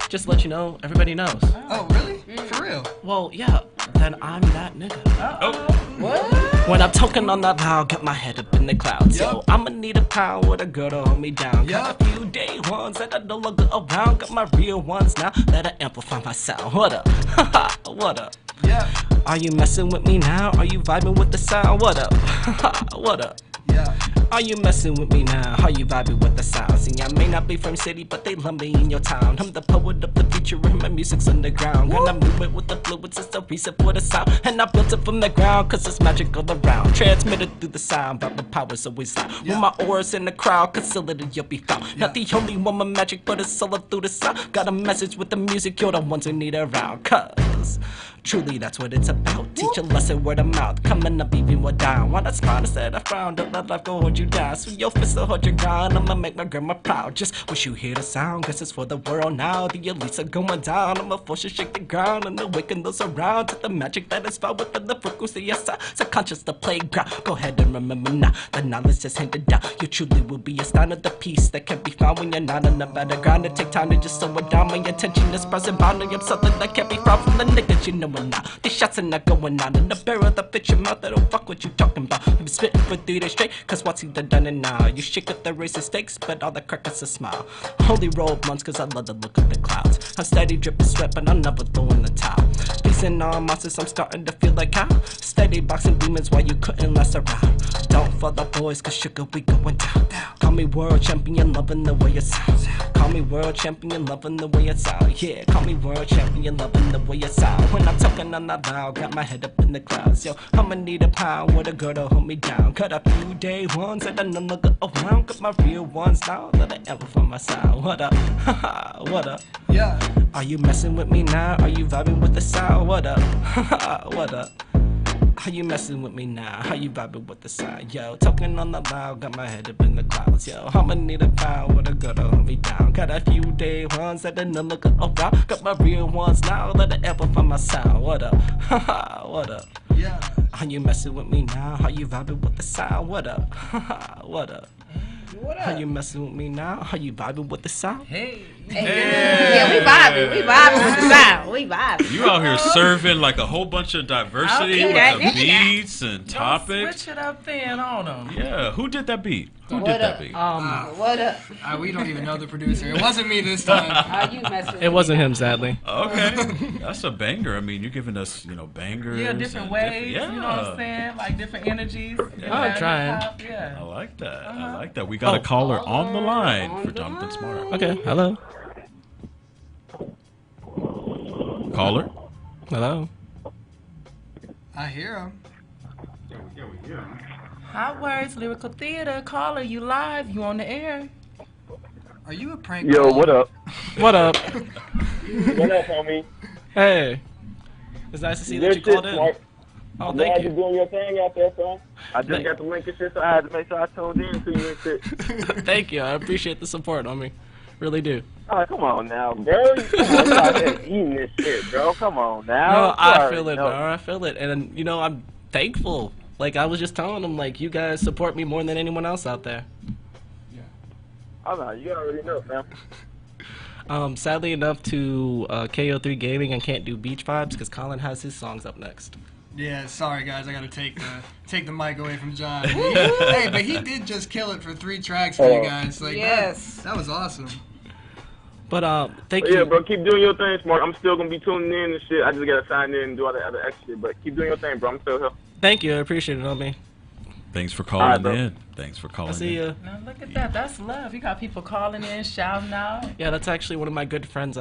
just to let you know, everybody knows. Oh, really? For real? Well, yeah, then I'm that nigga. What? When I'm talking on that loud, got my head up in the clouds. Yo, Yup. I'ma need a pound with a girl to hold me down. Yup. Got a few day ones that I no longer around. Got my real ones now that I amplify my sound. What up? Haha, what up? Yeah. Are you messing with me now? Are you vibing with the sound? What up? Haha, what up? Yeah. Are you messing with me now? Are you vibing with the sound? See, I may not be from city, but they love me in your town. I'm the poet of the future and my music's underground. And I move it with the fluids, it's the reason for the sound. And I built it from the ground, cause it's magic all around. Transmitted through the sound, but my power's always loud. Yeah. When my aura's in the crowd, concealed you'll be found. Not the only one with magic, but it's all through the sound. Got a message with the music, you're the ones who need around. Cause truly that's what it's about. Teach a lesson word of mouth, coming up even more down. When I smile instead I frown, don't let life go hold you down. So your fist will hold your ground, I'ma make my grandma proud. Just wish you hear the sound, cause it's for the world now. The elites are going down, I'ma force you to shake the ground. And awaken those around to the magic that is found within the frequency of sound. Subconscious the playground, go ahead and remember now. The knowledge is handed down, you truly will be astounded. The peace that can be found when you're not on the battleground. It take time to just slow it down, my attention is present. Bounding up something that can't be found from the niggas you know it now. These shots are not going on in the barrel that fit your mouth. That don't fuck what you talking about. I've been spitting for 3 days straight, cause what's he done it now? You shake up the racist stakes, but all the crackers a smile. Only roll blunts cause I love the look of the clouds. I'm steady dripping sweat, but I'm never throwing the towel. Facing all monsters, I'm starting to feel like how. Steady boxing demons while you couldn't last around. Don't fall the boys, cause sugar we going down. Call me world champion, loving the way it sounds. Call me world champion, loving the way it sounds. Yeah, call me world champion, loving the way it sounds. When I'm talking on that loud, got my head up in the clouds. Yo, I'ma need a pound with a girl to hold me down. Cut a few day ones that I no longer around. Got my real ones now that I amplify my sound. What up? Haha, what up? Yeah. Are you messing with me now? Are you vibing with the sound? What up? Haha, what up? Are you messing with me now? How you vibing with the sound? Yo, talking on the loud, got my head up in the clouds. Yo, I'ma need a pound with a girl to hold me down. Got a few day ones that I no longer around. Got my real ones now that I amplify my sound. What up? Haha, what up? Yeah. Are you messing with me now? How you vibing with the sound? What up? Haha, what up? What How up? you messing with me now? How you vibing with the sound? Hey. Yeah, we vibing. We vibing with the sound. We vibing. You out here serving like a whole bunch of diversity Okay. with the beats and Don't topics. switch it up then on them. Yeah, who did that beat? Who What did that up? beat? What up? We don't even know the producer. It wasn't me this time. Are you messing with It wasn't me? him, sadly. Okay, that's a banger. I mean, you're giving us, bangers. Yeah, different and waves, yeah. you know what I'm saying? Like different energies. I'm trying. Yeah. I like that. I like that. We got a caller on the line for Jonathan Smart. Okay, hello. Caller? Hello. I hear him. Hotwordz, Lyrical Theater. Caller, you live. You on the air. Are you a prank Yo, caller? what up? What up? What up, homie? Hey. It's nice to see that Good you shit, called in. Smart. Oh, I'm thank glad you're you. doing your thing out there, son. I just Thank- got the link and shit, so I had to make sure I tuned in to you and shit. Thank you. I appreciate the support, homie. Really do. Oh, come on now, bro. Come on, you out there eating this shit, bro. Come on now. No, You I already feel it, know. bro. I feel it. And, I'm thankful. Like, I was just telling them, like, you guys support me more than anyone else out there. Oh, no, you already know, fam. Sadly enough to KO3 Gaming, I can't do Beach Vibes because Colin has his songs up next. Yeah, sorry guys, I gotta take the mic away from John. Hey, but he did just kill it for 3 tracks for you guys. Like, Yes. that was awesome. But thank But yeah, you. bro, keep doing your thing, Smart. I'm still gonna be tuning in and shit. I just gotta sign in and do all the other extra shit, but keep doing your thing, bro. I'm still here. Thank you. I appreciate it, homie. Thanks for All calling right, bro. in. Thanks for calling I'll see in. you. Now look at that. That's love. You got people calling in, shouting out. Yeah, that's actually one of my good friends.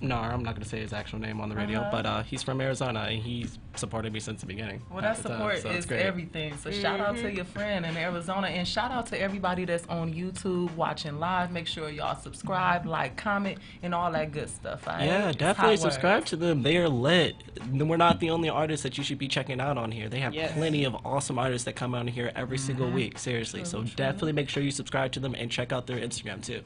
No, I'm not gonna say his actual name on the radio, but he's from Arizona and he's supported me since the beginning. Well, that of the time, support so it's is great. everything. So shout out to your friend in Arizona, and shout out to everybody that's on YouTube watching live. Make sure y'all subscribe, like, comment, and all that good stuff. All right? Yeah, It's definitely Hotwordz. subscribe to them. They are lit. We're not the only artists that you should be checking out on here. They have Yes. plenty of awesome artists that come on here every single week. Seriously, so definitely make sure you subscribe to them and check out their Instagram too.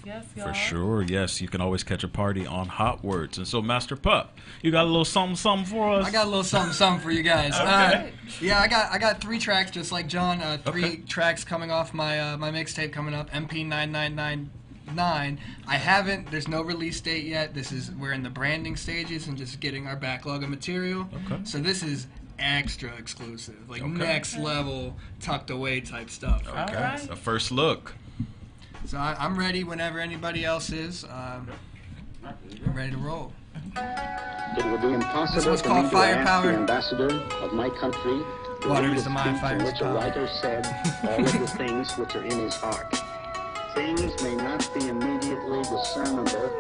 Yes, y'all. For sure, yes. You can always catch a party on Hotwordz. And so, Master Pup, you got a little something for us? I got a little something for you guys. Okay. Yeah, I got 3 tracks just like John. 3 Okay. tracks coming off my my mixtape coming up, MP9999. I haven't. There's no release date yet. We're in the branding stages and just getting our backlog of material. Okay. So this is extra exclusive, like Okay. next level, tucked away type stuff. Okay. All right. A first look. So I'm ready whenever anybody else is. I'm ready to roll. It would be This impossible one's for called me to ask Firepower. the ambassador of my country to Water read is a the mind, speech fire in is which a power. writer said all of the things which are in his heart. Things may not be immediately discernible.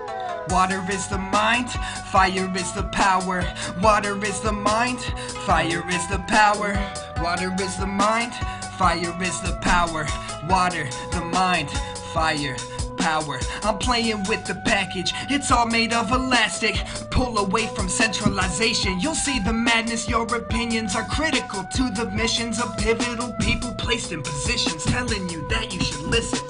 Water is the mind, fire is the power. Water is the mind, fire is the power. Water is the mind, fire is the power. Water, the mind, fire, power. I'm playing with the package, it's all made of elastic. Pull away from centralization, you'll see the madness. Your opinions are critical to the missions of pivotal people placed in positions, telling you that you should listen.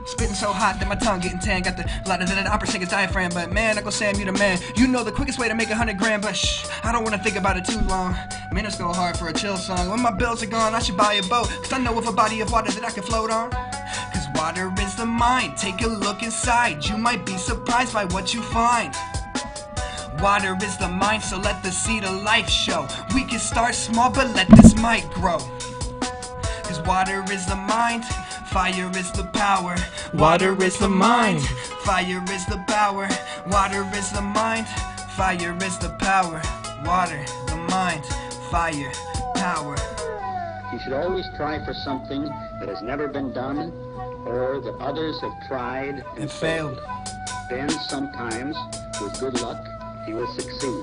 Spitting so hot that my tongue getting tan. Got the louder than an opera singer's diaphragm. But man, Uncle Sam, you the man. You know the quickest way to make 100 grand. But shh, I don't wanna think about it too long. Minutes go hard for a chill song. When my bills are gone, I should buy a boat. Cause I know of a body of water that I can float on. Cause water is the mind. Take a look inside. You might be surprised by what you find. Water is the mind, so let the seed of life show. We can start small, but let this mic grow. Cause water is the mind, fire is the power. Water is the mind, fire is the power. Water is the mind, fire is the power. Water, the mind, fire, power. You should always try for something that has never been done or that others have tried And failed. Then sometimes, with good luck, you will succeed.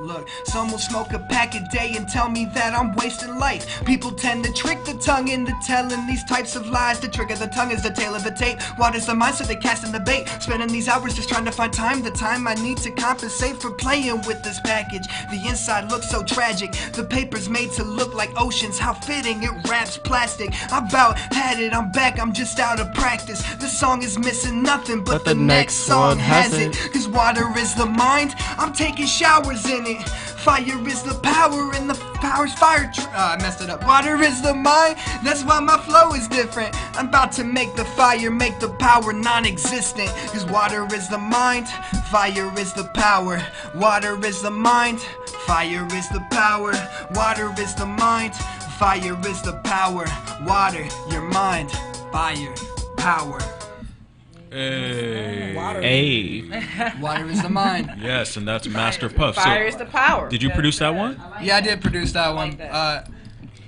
Look, some will smoke a pack a day and tell me that I'm wasting life. People tend to trick the tongue into telling these types of lies. The trick of the tongue is the tail of the tape. Water's the mind, so they casting the bait. Spending these hours just trying to find time. The time I need to compensate for playing with this package. The inside looks so tragic. The paper's made to look like oceans. How fitting, it wraps plastic. I about had it, I'm back, I'm just out of practice. This song is missing nothing, but the next song has it. Cause water is the mind, I'm taking showers in it. Fire is the power and the Power's fire. I messed it up. Water is the mind. That's why my flow is different. I'm about to make the fire, make the power non-existent. Cause water is the mind, fire is the power. Water is the mind, fire is the power. Water is the mind, fire is the power. Water, your mind, fire, power. Hey. Water is the mind. Yes, and that's Master Puff. Fire is the power. Did you produce that one? Yeah, I did produce that one. that.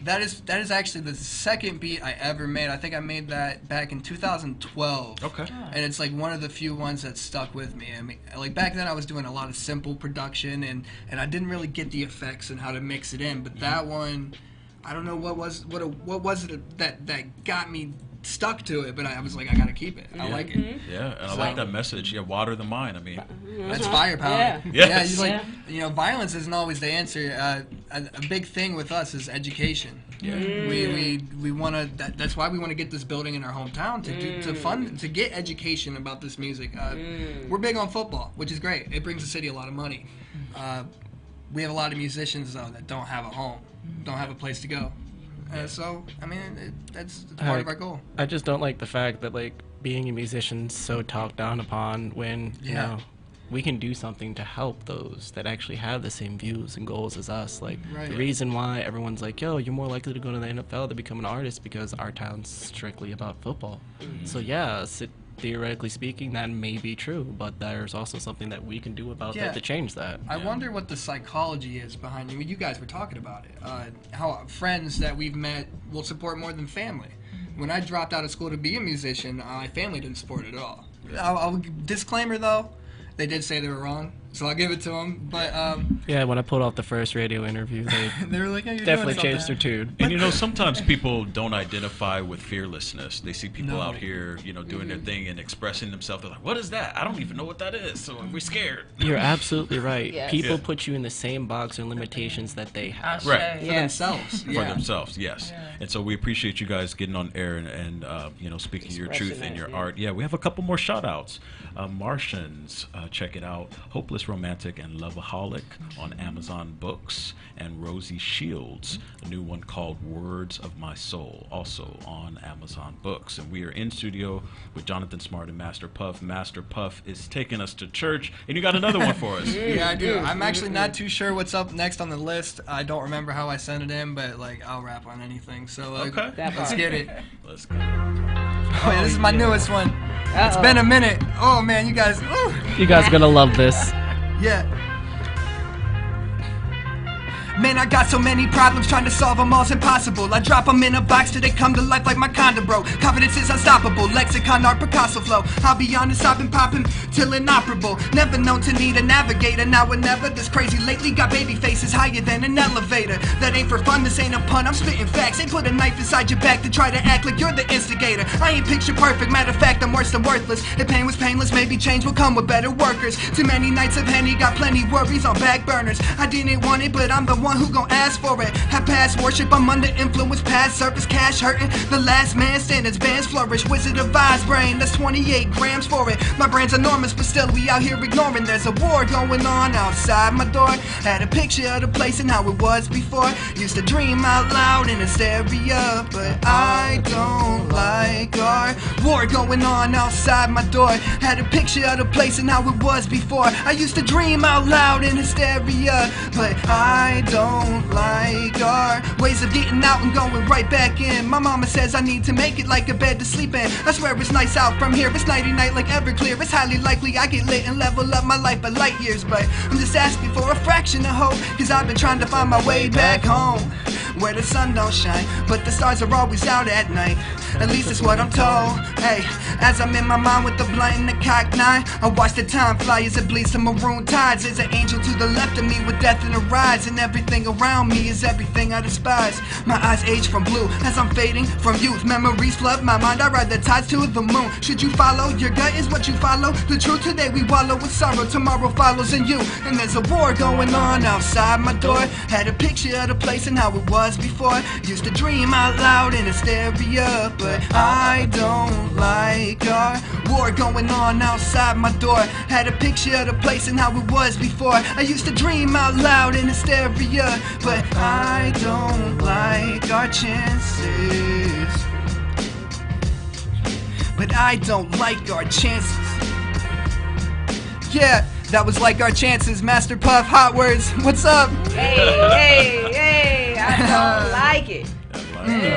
That is actually the second beat I ever made. I think I made that back in 2012. Okay. And it's like one of the few ones that stuck with me. I mean, like back then I was doing a lot of simple production and I didn't really get the effects and how to mix it in. But that one, I don't know what was it that got me stuck to it, but I was like, I gotta keep it. I like it. Yeah, and I like that message. Yeah, water the mind. I mean, that's firepower. Yeah. Yes. Yeah, violence isn't always the answer. A big thing with us is education. Yeah. We want to. That's why we want to get this building in our hometown to get education about this music. We're big on football, which is great. It brings the city a lot of money. We have a lot of musicians though that don't have a home, don't have a place to go. So, I mean, that's part of our goal. I just don't like the fact that, like, being a musician's so talked down upon when, you know, we can do something to help those that actually have the same views and goals as us. Like, the reason why everyone's like, yo, you're more likely to go to the NFL to become an artist because our town's strictly about football. So, yeah, theoretically speaking, that may be true, but there's also something that we can do about that to change that. I wonder what the psychology is behind it. I mean, you guys were talking about it. How friends that we've met will support more than family. When I dropped out of school to be a musician, my family didn't support it at all. I'll disclaimer though, they did say they were wrong, so I'll give it to them. But yeah, when I pulled off the first radio interview, they were like, oh, you're definitely doing changed their tune. And you know, sometimes people don't identify with fearlessness. They see people out here, you know, doing their thing and expressing themselves. They're like, "What is that? I don't even know what that is." So we're scared. You're absolutely right. Yes. People put you in the same box and limitations that they have. Right. For themselves. For themselves, yes. And so we appreciate you guys getting on air and you know, speaking your truth in your art. Yeah, we have a couple more shout outs. Martians, check it out. Hopeless Romantic and Loveaholic on Amazon Books. And Rosie Shields, a new one called Words of My Soul, also on Amazon Books. And we are in studio with Jonathan Smart and Master Puff. Master Puff is taking us to church, and you got another one for us. Yeah, I do. I'm actually not too sure what's up next on the list. I don't remember how I sent it in, but like I'll rap on anything. So let's get it. Let's go. Oh yeah, this is my newest one. It's been a minute. Oh man, you guys. Ooh. You guys are gonna love this. Yeah. Man, I got so many problems, trying to solve them all's impossible. I drop them in a box till they come to life like my condo, bro. Confidence is unstoppable, lexicon, art, Picasso flow. I'll be honest, I've been popping till inoperable. Never known to need a navigator, now or never. This crazy lately, got baby faces higher than an elevator. That ain't for fun, this ain't a pun, I'm spitting facts. They put a knife inside your back to try to act like you're the instigator. I ain't picture perfect, matter of fact, I'm worse than worthless. If pain was painless, maybe change will come with better workers. Too many nights of Henny, got plenty worries on back burners. I didn't want it, but I'm the one who gon' ask for it. Have past worship, I'm under influence, past service, cash hurting. The last man standing, bands flourish. Wizard of Oz brain, that's 28 grams for it. My brain's enormous, but still we out here ignoring. There's a war going on outside my door. Had a picture of the place and how it was before. Used to dream out loud in hysteria, but I don't like our war going on outside my door. Had a picture of the place and how it was before. I used to dream out loud in hysteria, but I don't like our ways of getting out and going right back in. My mama says I need to make it like a bed to sleep in. I swear it's nice out from here, it's nighty night like Everclear. It's highly likely I get lit and level up my life by light years, but I'm just asking for a fraction of hope, cause I've been trying to find my way back home, where the sun don't shine, but the stars are always out at night. At least it's what I'm told. Hey, as I'm in my mind with the blind and the cocked nine, I watch the time fly as it bleeds to maroon tides. There's an angel to the left of me with death in her eyes, and everything around me is everything I despise. My eyes age from blue as I'm fading from youth. Memories flood my mind, I ride the tides to the moon. Should you follow? Your gut is what you follow. The truth today we wallow with sorrow, tomorrow follows in you. And there's a war going on outside my door. Had a picture of the place and how it was before. Used to dream out loud in hysteria, but I don't like our war going on outside my door. Had a picture of the place and how it was before. I used to dream out loud in hysteria, yeah, but I don't like our chances. But I don't like our chances. Yeah, that was Like Our Chances, Master Puff, Hotwordz, what's up? Hey, I don't like it.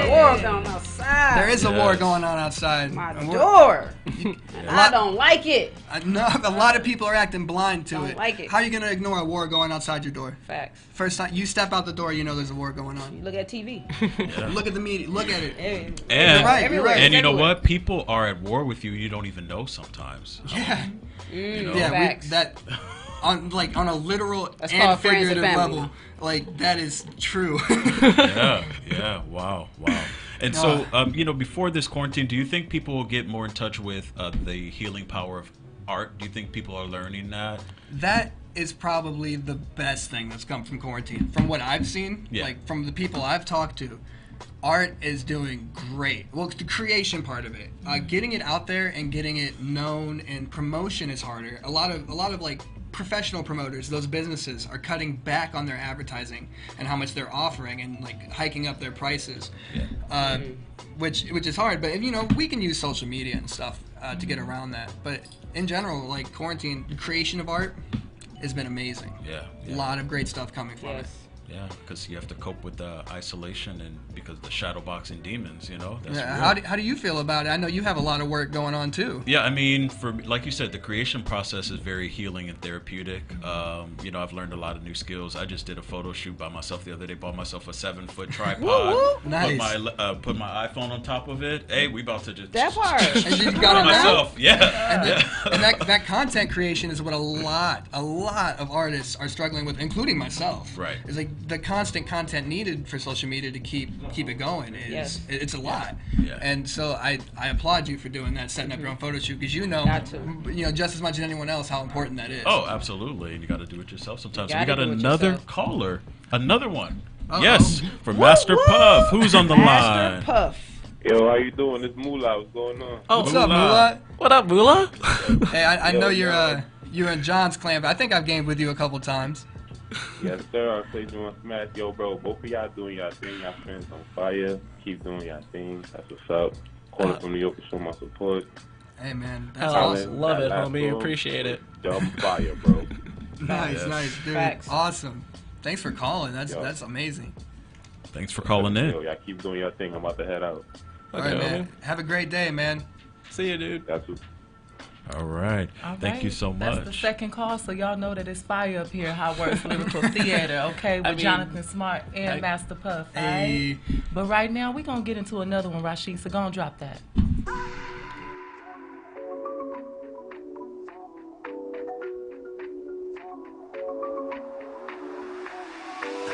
War going outside. There is a war going on outside. My door. I don't like it. No, a lot of people are acting blind to it. Don't like it. How are you going to ignore a war going outside your door? Facts. First time you step out the door, you know there's a war going on. You look at TV. Look at the media. Look at it. And, You're right. And you know what? People are at war with you. You don't even know sometimes. Yeah. You know? Yeah. On a literal That's and called friends and figurative family. level, like that is true. Yeah. Wow. And so, before this quarantine, do you think people will get more in touch with the healing power of art? Do you think people are learning that? That is probably the best thing that's come from quarantine. From what I've seen, like from the people I've talked to, art is doing great. Well, the creation part of it, getting it out there and getting it known, and promotion is harder. A lot of like professional promoters, those businesses are cutting back on their advertising and how much they're offering, and like hiking up their prices, which is hard. But we can use social media and stuff to get around that. But in general, like quarantine, the creation of art has been amazing. A lot of great stuff coming from it. Yeah, because you have to cope with isolation and because the shadow boxing demons, That's How do you feel about it? I know you have a lot of work going on too. Yeah, I mean, like you said, the creation process is very healing and therapeutic. I've learned a lot of new skills. I just did a photo shoot by myself the other day. Bought myself a 7-foot tripod. Nice. Put my iPhone on top of it. Hey, we about to just That part. And you got it myself. And that content creation is what a lot of artists are struggling with, including myself. Right. It's like the constant content needed for social media to keep it going is it's a lot. Yeah. And so I applaud you for doing that, setting up your own photo shoot, because just as much as anyone else how important that is. Oh, absolutely. And you got to do it yourself sometimes. You So we got gotta do it another yourself. caller. Another one. Uh-oh. Yes, for Master Puff. Who's on the Master line? Puff. Yo, how you doing? It's Moolah. What's going on? Oh, What's up, Moolah? What up, Moolah? Hey, I know you're in John's clan, but I think I've gamed with you a couple times. Yes, sir. I say doing smash. Yo, bro, both of y'all doing y'all thing. Y'all friends on fire. Keep doing y'all thing. That's what's up. Calling from New York to show my support. Hey, man, that's Hell, awesome. love it, Last homie. song, Appreciate it. Dumb fire, bro. Nice, Yes. nice, dude. Facts. Awesome. Thanks for calling. That's Yo. that's amazing. Thanks for calling in. Yo, y'all keep doing your thing. I'm about to head out. All right, Okay, man. Have a great day, man. See you, dude. That's what. All right. All Thank you right. so much. That's the second call, so y'all know that it's fire up here. Hotwordz Lyrical Theater, okay, with Jonathan Smart and Master Puff, right? Hey. But right now, we're going to get into another one, Rashid, so go and drop that.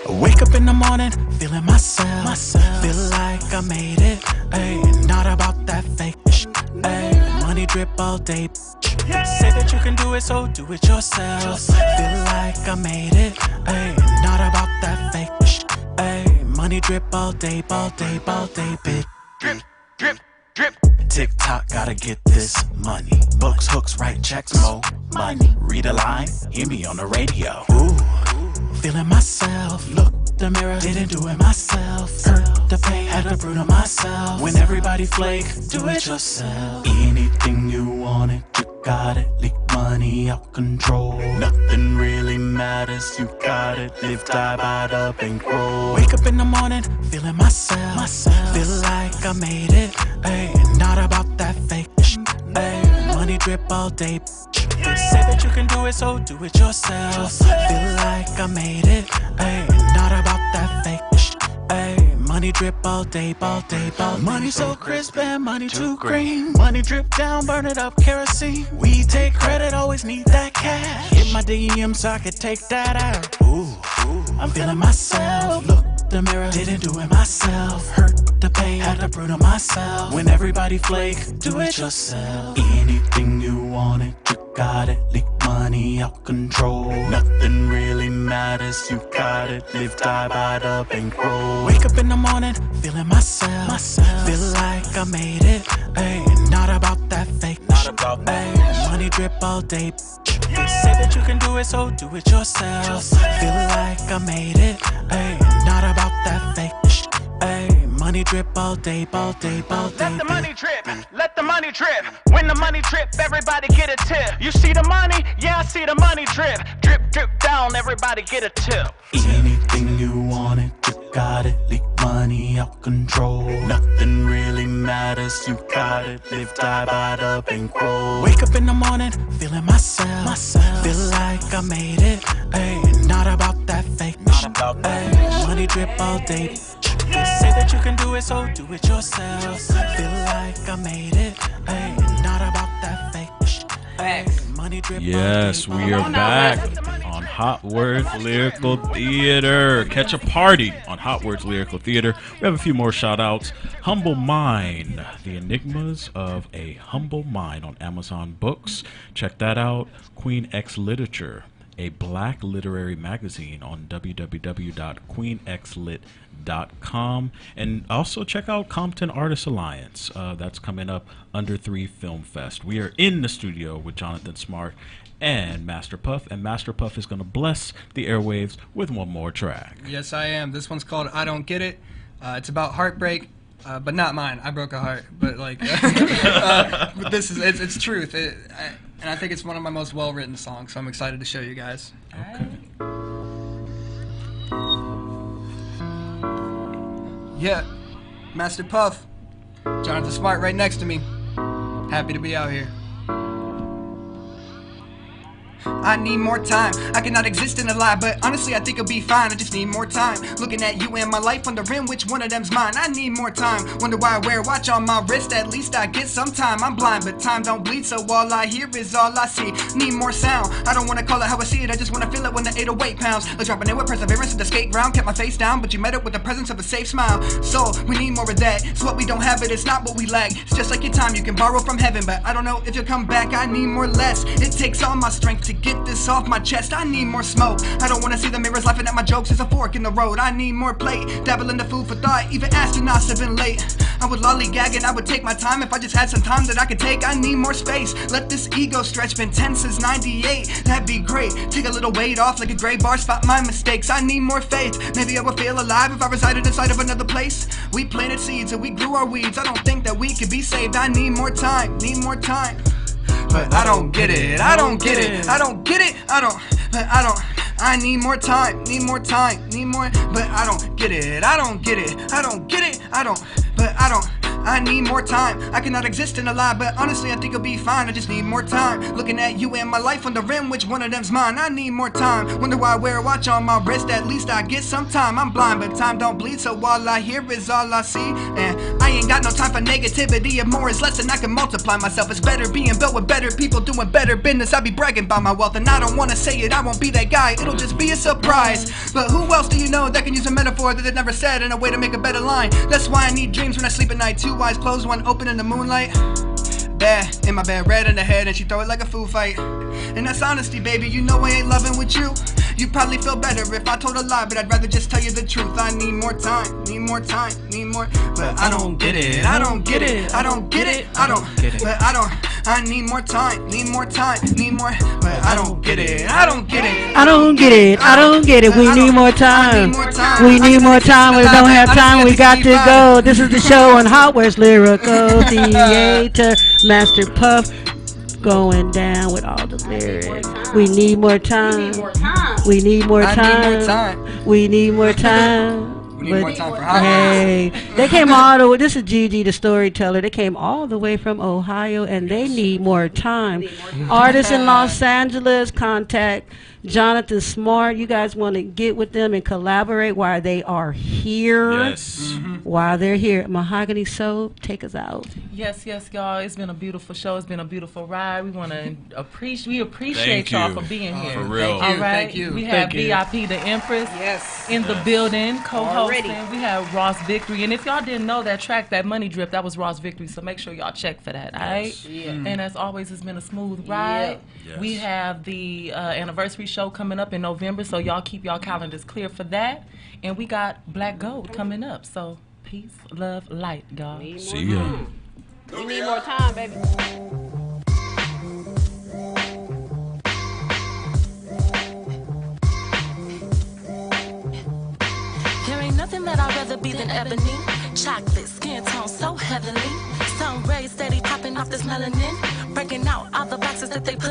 Wake up in the morning, feeling myself. Feel like I made it. Ayy, not about that fake shit. Ayy, money drip all day. Say that you can do it, so do it yourself. Feel like I made it. Ayy, not about that fake shit. Ayy, money drip all day, bitch. Drip, drip, drip. TikTok, gotta get this money. Books, hooks, write checks, more money. Read a line, hear me on the radio. Ooh. Feeling myself, look the mirror, didn't do it myself. Hurt the pain, had to prove to myself. When everybody flake, do it yourself. Anything you wanted, you got it. Leak money out control. Nothing really matters, you got it. Live, die by the bankroll. Wake up in the morning, feeling myself. Feel like I made it. Ayy, not about that fake shit. Ayy, money drip all day. They say that you can do it, so do it yourself. Feel like I made it. Ayy, not about that fake shit. Ayy, money drip all day. Money so crisp and money too green. Money drip down, burn it up, kerosene. We take credit, always need that cash. Hit my DM so I could take that out. Ooh, I'm feeling myself. Look the mirror, didn't do it myself. Hurt the pain, had to prove to myself. When everybody flake, do it yourself. Anything you wanted, you got it. Leak money out control. Nothing really matters, you got it. Live, die by the bankroll. Wake up in the morning, feeling myself. Feel like I made it. Ayy, not about that fake shit. Ayy, money drip all day. They say that you can do it, so do it yourself. Feel like I made it, ayy. Not about that fake shit, ayy. Money drip all day, all day, all day. Let the money drip, let the money drip. When the money drip, everybody get a tip. You see the money? Yeah, I see the money drip. Drip, drip down, everybody get a tip. Anything you wanted, you got it. Leave money out control. Nothing really matters, you got it. Live, die by the bankroll. Wake up in the morning, feeling myself. Feel like I made it, ayy. Not about that fake shit, ayy. Money drip all day. They say that you can do it, so do it yourself. Feel like I made it, ayy. Not about that fake shit, ayy. Money drip Yes, all day. we are back on Hotwordz Lyrical Theater. Catch a party on Hotwordz Lyrical Theater. We have a few more shout outs. Humble Mind, The Enigmas of a Humble Mind on Amazon Books. Check that out. Queen X Literature, a black literary magazine on www.queenxlit.com. And also check out Compton Artists Alliance. That's coming up under 3 Film Fest. We are in the studio with Jonathan Smart and Master Puff, and Master Puff is going to bless the airwaves with one more track. Yes, I am. This one's called I Don't Get It. It's about heartbreak, but not mine. I broke a heart, but like, but this is it's truth. And I think it's one of my most well-written songs, so I'm excited to show you guys. Okay. Yeah, Master Puff, Jonathan Smart right next to me. Happy to be out here. I need more time. I cannot exist in a lie, but honestly I think I'll be fine. I just need more time. Looking at you and my life, wondering which one of them's mine. I need more time. Wonder why I wear a watch on my wrist. At least I get some time. I'm blind, but time don't bleed, so all I hear is all I see. Need more sound. I don't wanna call it how I see it. I just wanna feel it when the 808 pounds. Like dropping it with perseverance in the skate ground. Kept my face down, but you met it with the presence of a safe smile. So we need more of that. It's what we don't have, but it's not what we lack. It's just like your time you can borrow from heaven, but I don't know if you'll come back. I need more less. It takes all my strength to get this off my chest. I need more smoke. I don't wanna see the mirrors laughing at my jokes. There's a fork in the road. I need more plate. Dabble in the food for thought. Even astronauts have been late. I would lollygag and I would take my time if I just had some time that I could take. I need more space. Let this ego stretch. Been 10 since 98. That'd be great. Take a little weight off like a gray bar. Spot my mistakes. I need more faith. Maybe I would feel alive if I resided inside of another place. We planted seeds and we grew our weeds. I don't think that we could be saved. I need more time. Need more time. But I don't get it, I don't get it, I don't get it, I need more time, need more, but I don't get it, I don't get it, but I need more time. I cannot exist in a lie, but honestly I think I'll be fine. I just need more time. Looking at you and my life wondering which one of them's mine. I need more time. Wonder why I wear a watch on my wrist. At least I get some time. I'm blind, but time don't bleed, so all I hear is all I see. And I ain't got no time for negativity. If more is less, then I can multiply myself. It's better being built with better people doing better business. I be bragging about my wealth, and I don't wanna say it. I won't be that guy. It'll just be a surprise. But who else do you know that can use a metaphor that they never said in a way to make a better line? That's why I need dreams when I sleep at night. 2 eyes closed, one open in the moonlight. Bad in my bed, red in the head, and she throw it like a food fight. And that's honesty, baby. You know I ain't loving with you. You probably feel better if I told a lie, but I'd rather just tell you the truth. I need more time, need more, but I don't get it. I don't get it. But I need more time, need more, but I don't get it. I don't get it. We need more time. We need more time. We don't have time. We got to go. This is the show on Hotwordz Lyrical Theater. Master Puff going down with all the lyrics. We need more time. We need more time. We need more time. We need more time for Hotwordz. Hey, they came all the way. This is Gigi, the storyteller. They came all the way from Ohio, and they need more time. Artists in Los Angeles, contact Jonathan Smart. You guys want to get with them and collaborate while they are here. Yes. While they're here. Mahogany Soap, take us out. Yes, y'all. It's been a beautiful show. It's been a beautiful ride. We want to appreciate Thank y'all you. for being here. For real. All right. Thank you. We have Thank you. VIP the Empress in the building, co-hosting. We have Ross Victory. And if y'all didn't know that track, that Money Drip, that was Ross Victory. So make sure y'all check for that. All right. And as always, it's been a smooth ride. Yes. We have the anniversary show coming up in November, so y'all keep y'all calendars clear for that. And we got Black Gold coming up. So peace, love, light, y'all. See ya. We need more time, baby. nothing that I'd rather be than ebony. Chocolate, skin tone so heavenly. Sun rays steady popping off this melanin. Breaking out all the boxes that they put